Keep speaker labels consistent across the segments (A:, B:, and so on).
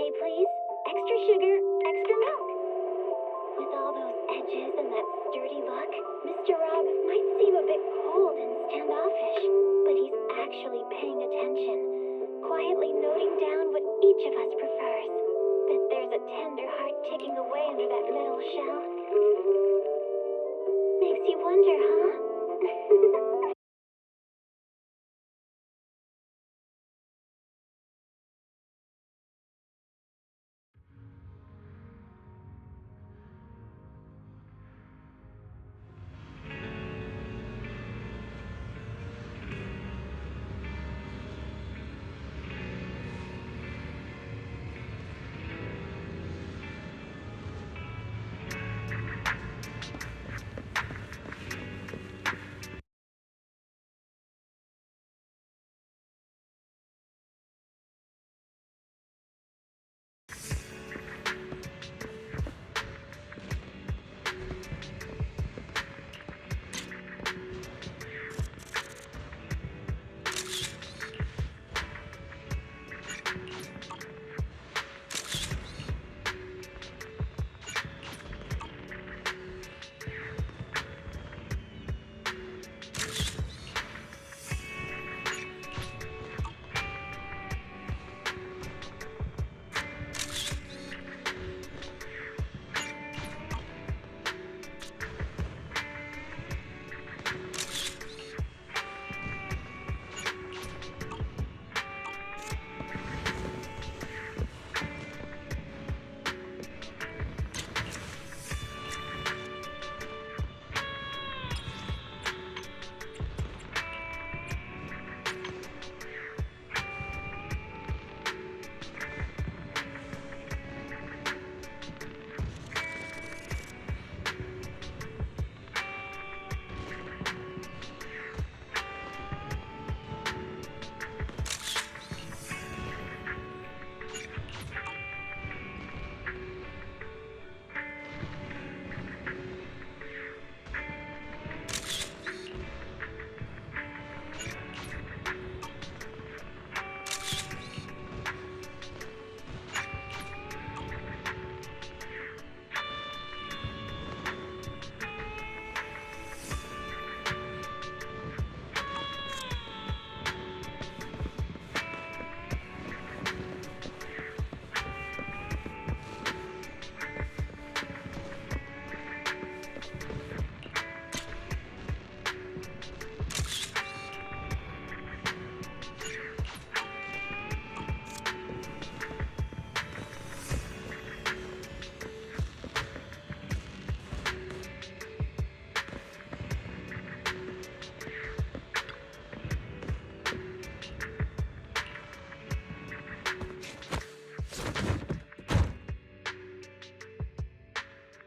A: latte, please. Extra sugar, extra milk. With all those edges and that sturdy look, Mr. Rob might seem a bit cold and standoffish, but he's actually paying attention, quietly noting down what each of us prefers. Bet there's a tender heart ticking away under that metal shell. Makes you wonder, huh?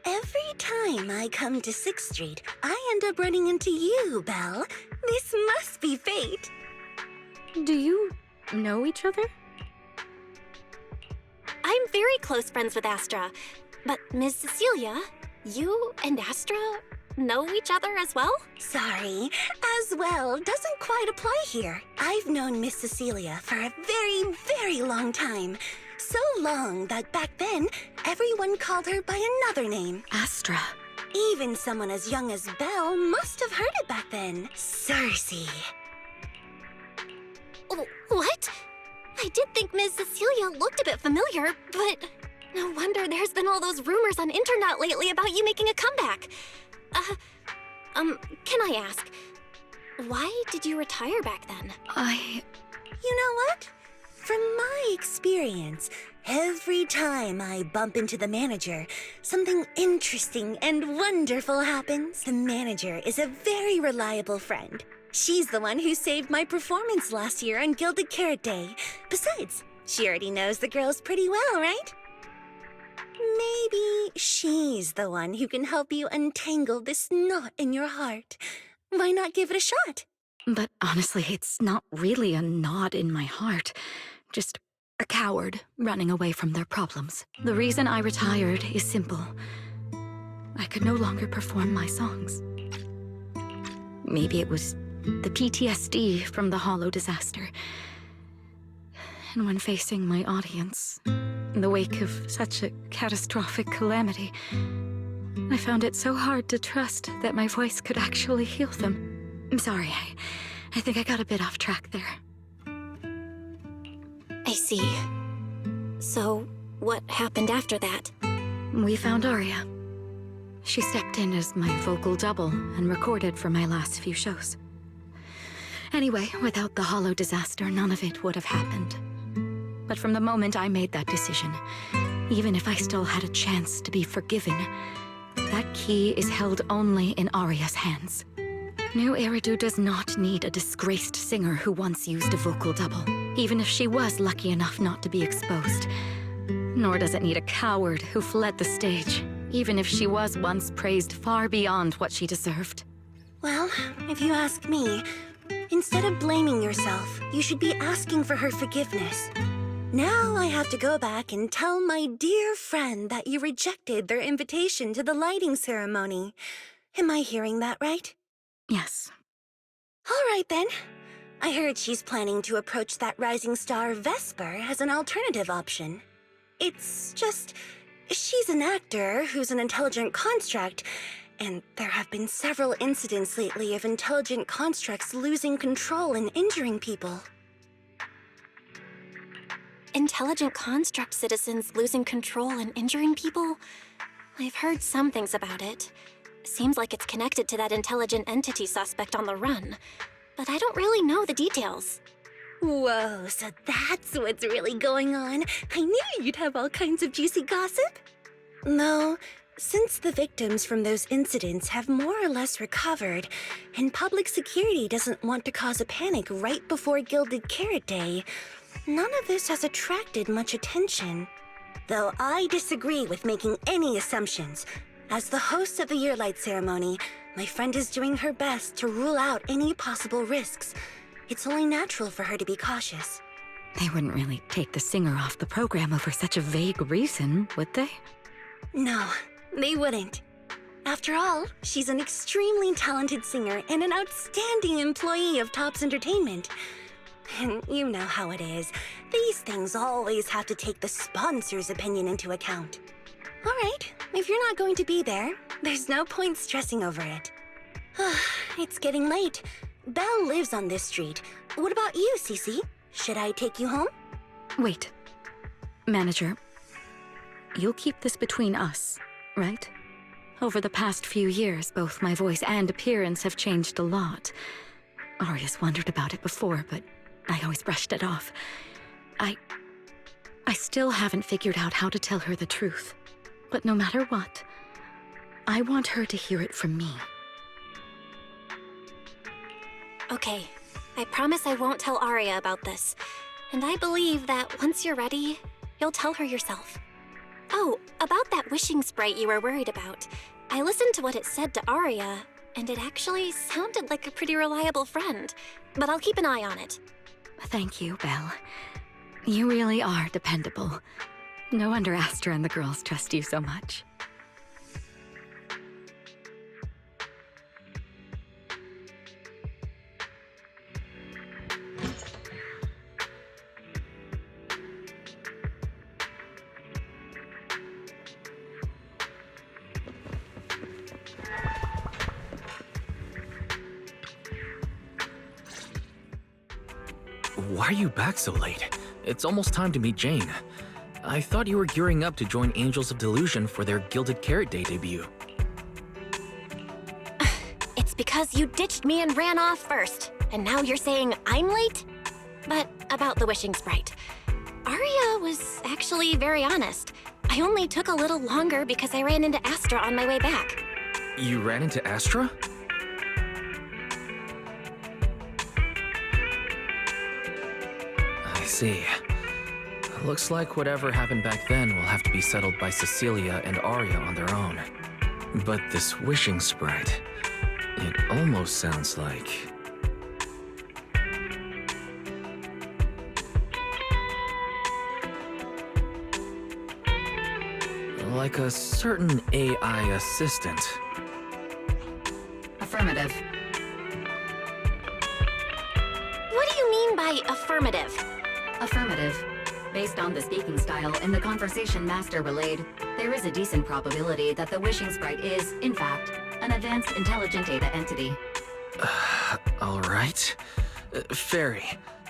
B: Every time I come to 6th Street, I end up running into you, Belle. This must be fate.
C: Do you know each other?
D: I'm very close friends with Astra. But Ms. Cecilia, you and Astra know each other as well?
B: Sorry, as well doesn't quite apply here. I've known Miss Cecilia for a very, very long time. So long that back then, everyone called her by another name.
C: Astra.
B: Even someone as young as Belle must have heard it back then. Cersei.
D: Oh, what? I did think Ms. Cecilia looked a bit familiar, but no wonder there's been all those rumors on internet lately about you making a comeback. Can I ask, why did you retire back then?
B: You know what? From my experience, every time I bump into the manager, something interesting and wonderful happens. The manager is a very reliable friend. She's the one who saved my performance last year on Gilded Carrot Day. Besides, she already knows the girls pretty well, right? Maybe she's the one who can help you untangle this knot in your heart. Why not give it a shot?
C: But honestly, it's not really a knot in my heart. Just a coward running away from their problems. The reason I retired is simple. I could no longer perform my songs. Maybe it was the PTSD from the Hollow disaster. And when facing my audience, In the wake of such a catastrophic calamity, I found it so hard to trust that my voice could actually heal them. I'm sorry, I think I got a bit off track there.
D: I see. So, what happened after that?
C: We found Aria. She stepped in as my vocal double and recorded for my last few shows. Anyway, without the Hollow disaster, none of it would have happened. But from the moment I made that decision, even if I still had a chance to be forgiven, that key is held only in Aria's hands. New Eridu does not need a disgraced singer who once used a vocal double, even if she was lucky enough not to be exposed. Nor does it need a coward who fled the stage, even if she was once praised far beyond what she deserved.
B: Well, if you ask me, instead of blaming yourself, you should be asking for her forgiveness. Now I have to go back and tell my dear friend that you rejected their invitation to the lighting ceremony. Am I hearing that right?
C: Yes.
B: All right, then. I heard she's planning to approach that rising star Vesper as an alternative option. It's just, she's an actor who's an intelligent construct, and there have been several incidents lately of intelligent constructs losing control and injuring people.
D: Intelligent construct citizens losing control and injuring people? I've heard some things about it. Seems like it's connected to that intelligent entity suspect on the run, but I don't really know the details.
B: Whoa, so that's what's really going on. I knew you'd have all kinds of juicy gossip. No, since the victims from those incidents have more or less recovered, and public security doesn't want to cause a panic right before Gilded Carrot Day, none of this has attracted much attention. Though I disagree with making any assumptions. As the host of the Yearlight ceremony, my friend is doing her best to rule out any possible risks. It's only natural for her to be cautious.
C: They wouldn't really take the singer off the program over such a vague reason, would they?
B: No, they wouldn't. After all, she's an extremely talented singer and an outstanding employee of Topps Entertainment. And you know how it is. These things always have to take the sponsor's opinion into account. All right, if you're not going to be there, there's no point stressing over it. It's getting late. Belle lives on this street. What about you, Cece? Should I take you home?
C: Wait. Manager, you'll keep this between us, right? Over the past few years, both my voice and appearance have changed a lot. Aria's wondered about it before, but I always brushed it off. I still haven't figured out how to tell her the truth. But no matter what, I want her to hear it from me.
D: Okay, I promise I won't tell Aria about this. And I believe that once you're ready, you'll tell her yourself. Oh, about that wishing sprite you were worried about. I listened to what it said to Aria, and it actually sounded like a pretty reliable friend. But I'll keep an eye on it.
C: Thank you, Belle. You really are dependable. No wonder Astra and the girls trust you so much.
E: Why are you back so late? It's almost time to meet Jane. I thought you were gearing up to join Angels of Delusion for their Gilded Carrot Day debut.
D: It's because you ditched me and ran off first, and now you're saying I'm late? But about the wishing sprite. Aria was actually very honest. I only took a little longer because I ran into Astra on my way back.
E: You ran into Astra? I see. Looks like whatever happened back then will have to be settled by Cecilia and Aria on their own. But this wishing sprite, it almost sounds like... like a certain AI assistant.
C: Affirmative.
D: What do you mean by affirmative?
C: Affirmative. Based on the speaking style and the conversation Master relayed, there is a decent probability that the wishing sprite is, in fact, an advanced intelligent data entity.
E: All right. Fairy,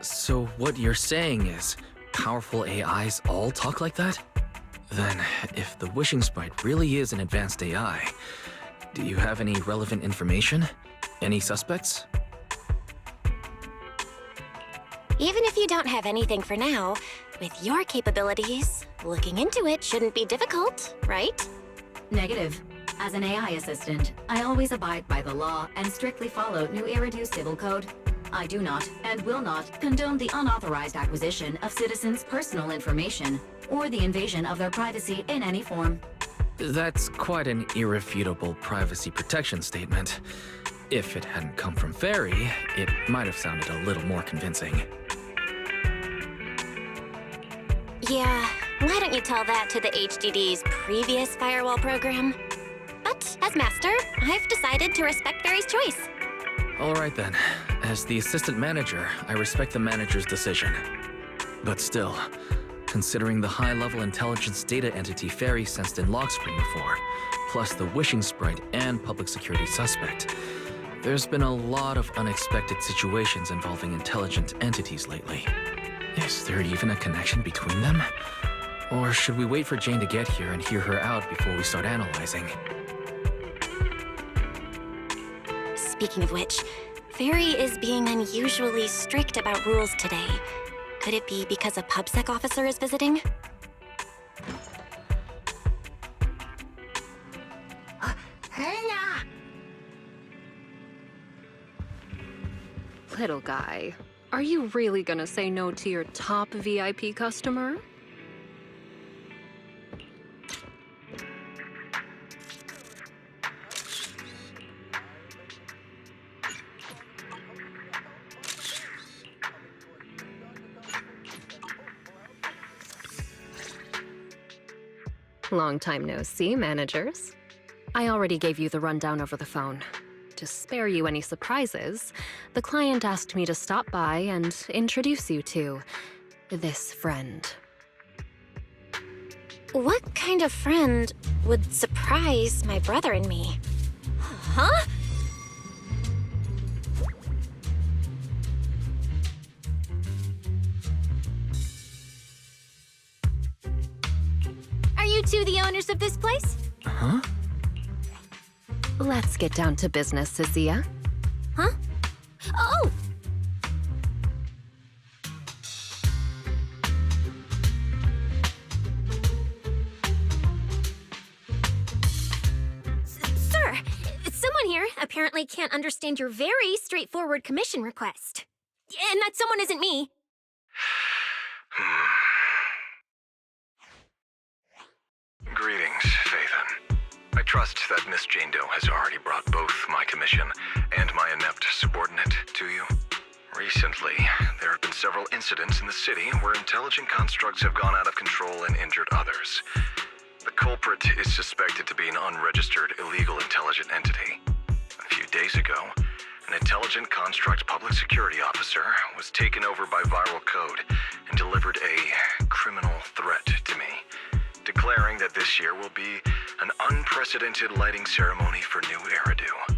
E: so what you're saying is powerful AIs all talk like that? Then, if the wishing sprite really is an advanced AI, do you have any relevant information? Any suspects?
D: Even if you don't have anything for now, with your capabilities, looking into it shouldn't be difficult, right?
C: Negative. As an AI assistant, I always abide by the law and strictly follow New Eridu Civil Code. I do not, and will not, condone the unauthorized acquisition of citizens' personal information, or the invasion of their privacy in any form.
E: That's quite an irrefutable privacy protection statement. If it hadn't come from Fairy, it might have sounded a little more convincing.
D: Yeah, why don't you tell that to the HDD's previous firewall program? But as master, I've decided to respect Barry's choice.
E: All right then. As the assistant manager, I respect the manager's decision. But still, considering the high-level intelligence data entity Fairy sensed in Logscreen before, plus the wishing sprite and public security suspect, there's been a lot of unexpected situations involving intelligent entities lately. Is there even a connection between them? Or should we wait for Jane to get here and hear her out before we start analyzing?
D: Speaking of which, Fairy is being unusually strict about rules today. Could it be because a PubSec officer is visiting?
F: Little guy, are you really gonna say no to your top VIP customer? Long time no see, managers. I already gave you the rundown over the phone. To spare you any surprises, the client asked me to stop by and introduce you to this friend.
D: What kind of friend would surprise my brother and me? Huh? Are you two the owners of this place?
E: Huh?
F: Let's get down to business, Azia.
D: Huh? Oh! Sir, someone here apparently can't understand your very straightforward commission request. And that someone isn't me.
G: Greetings, Phaethon. I trust that Miss Jane Doe has already brought both my commission and my inept subordinate to you. Recently, there have been several incidents in the city where intelligent constructs have gone out of control and injured others. The culprit is suspected to be an unregistered illegal intelligent entity. A few days ago, an intelligent construct public security officer was taken over by viral code and delivered a criminal threat to me, declaring that this year will be an unprecedented lighting ceremony for New Eridu.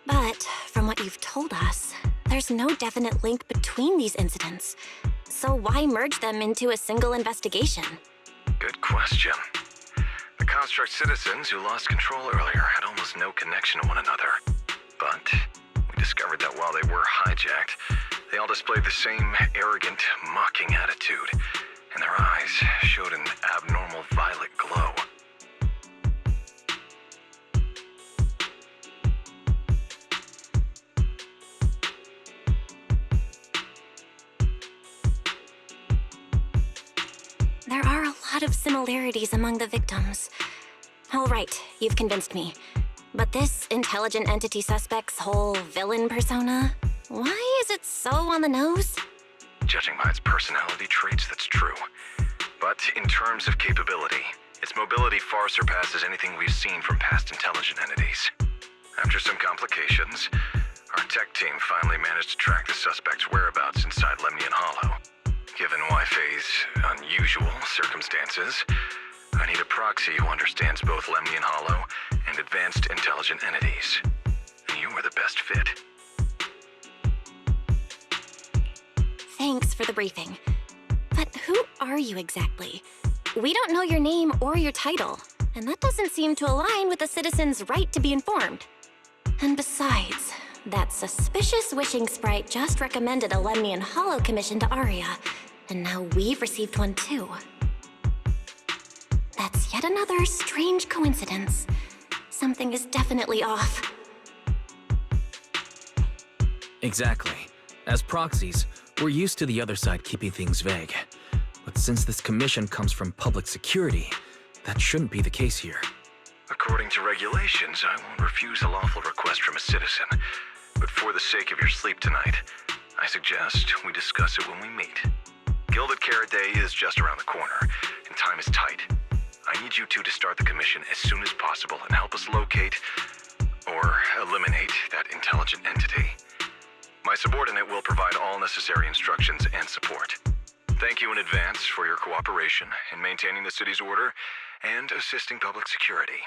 D: But from what you've told us, there's no definite link between these incidents. So why merge them into a single investigation?
G: Good question. The construct citizens who lost control earlier had almost no connection to one another. But we discovered that while they were hijacked, they all displayed the same arrogant, mocking attitude, and their eyes showed an abnormal violet glow.
D: There are a lot of similarities among the victims. All right, you've convinced me. But this intelligent entity suspect's whole villain persona, why is it so on the nose?
G: Judging by its personality traits, that's true. But in terms of capability, its mobility far surpasses anything we've seen from past intelligent entities. After some complications, Our tech team finally managed to track the suspect's whereabouts inside Lemnian Hollow. Given Wi-Fi's unusual circumstances, I need a proxy who understands both Lemnian Hollow and advanced intelligent entities. You are the best fit.
D: Thanks for the briefing. But who are you exactly? We don't know your name or your title, and that doesn't seem to align with the citizen's right to be informed. And besides, that suspicious wishing sprite just recommended a Lemnian Hollow commission to Arya, and now we've received one too. That's yet another strange coincidence. Something is definitely off.
E: Exactly. As proxies, we're used to the other side keeping things vague. But since this commission comes from public security, that shouldn't be the case here.
G: According to regulations, I won't refuse a lawful request from a citizen. But for the sake of your sleep tonight, I suggest we discuss it when we meet. Gilded Carrot Day is just around the corner, and time is tight. I need you two to start the commission as soon as possible and help us locate or eliminate that intelligent entity. My subordinate will provide all necessary instructions and support. Thank you in advance for your cooperation in maintaining the city's order and assisting public security.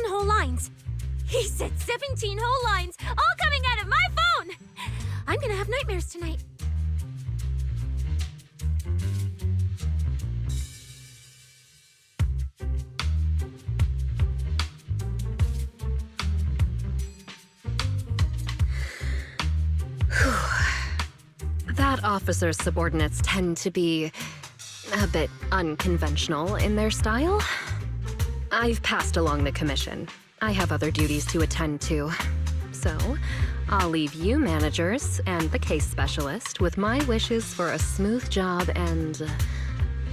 H: Whole lines. He said 17 whole lines, all coming out of my phone! I'm gonna have nightmares tonight.
F: That officer's subordinates tend to be a bit unconventional in their style. I've passed along the commission. I have other duties to attend to. So, I'll leave you managers and the case specialist with my wishes for a smooth job and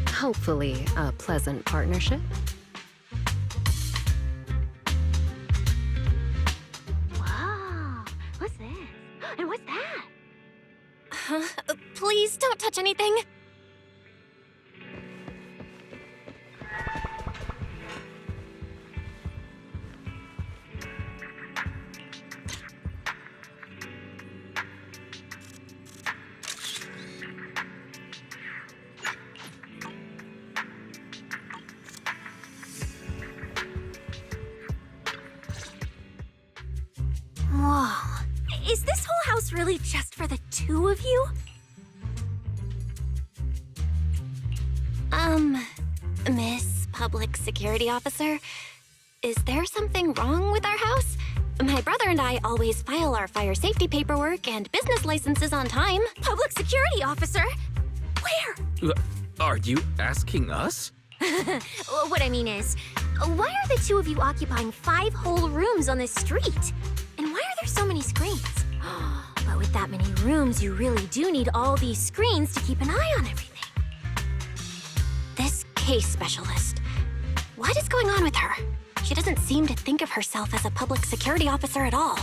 F: hopefully a pleasant partnership.
H: Wow, what's this? And what's that?
D: Please don't touch anything.
H: Whoa. Is this whole house really just for the two of you?
D: Miss Public Security Officer, is there something wrong with our house? My brother and I always file our fire safety paperwork and business licenses on time.
H: Public Security Officer? Where?
E: Are you asking us?
H: What I mean is, why are the two of you occupying 5 whole rooms on this street? And why are there so many screens? But with that many rooms, you really do need all these screens to keep an eye on everything.
D: This case specialist. What is going on with her? She doesn't seem to think of herself as a public security officer at all.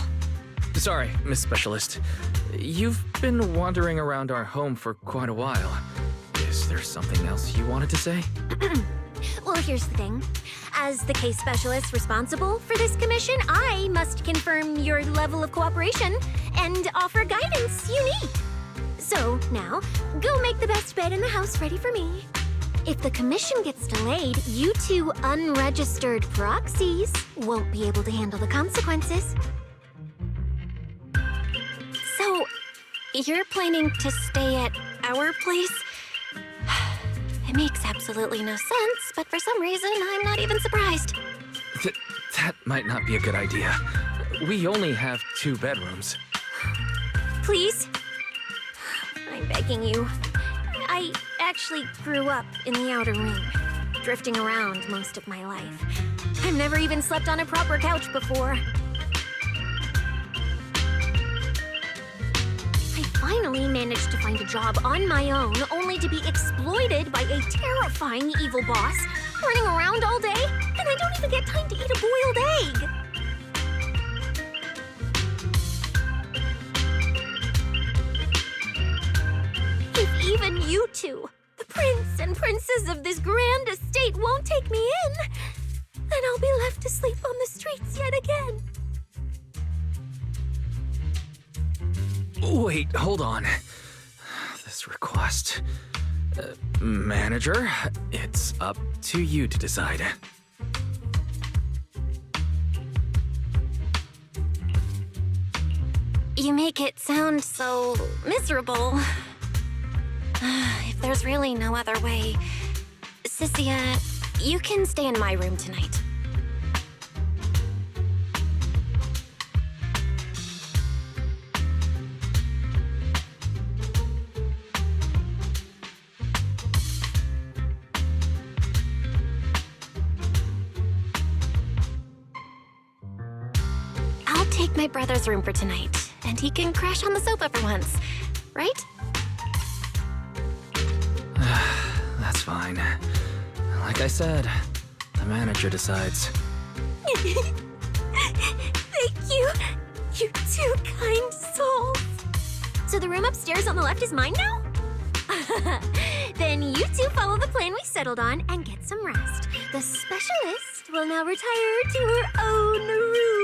E: Sorry, Miss Specialist. You've been wandering around our home for quite a while. Is there something else you wanted to say?
H: Well, here's the thing. As the case specialist responsible for this commission, I must confirm your level of cooperation and offer guidance you need. So now, go make the best bed in the house ready for me. If the commission gets delayed, you two unregistered proxies won't be able to handle the consequences.
D: So, you're planning to stay at our place? It makes absolutely no sense, but for some reason, I'm not even surprised.
E: That might not be a good idea. We only have 2 bedrooms.
H: Please? I'm begging you. I actually grew up in the outer ring, drifting around most of my life. I've never even slept on a proper couch before. I finally managed to find a job on my own, only to be exploited by a terrifying evil boss, running around all day, and I don't even get time to eat a boiled egg. you two, the prince and princess of this grand estate, won't take me in, then I'll be left to sleep on the streets yet again.
E: Wait, hold on. This request. Manager, it's up to you to decide.
D: You make it sound so miserable. If there's really no other way, Cynthia, you can stay in my room tonight. I'll take my brother's room for tonight, and he can crash on the sofa for once, right?
E: That's fine. Like I said, the manager decides.
H: Thank you, you two kind souls. So the room upstairs on the left is mine now? Then you two follow the plan we settled on and get some rest. The specialist will now retire to her own room.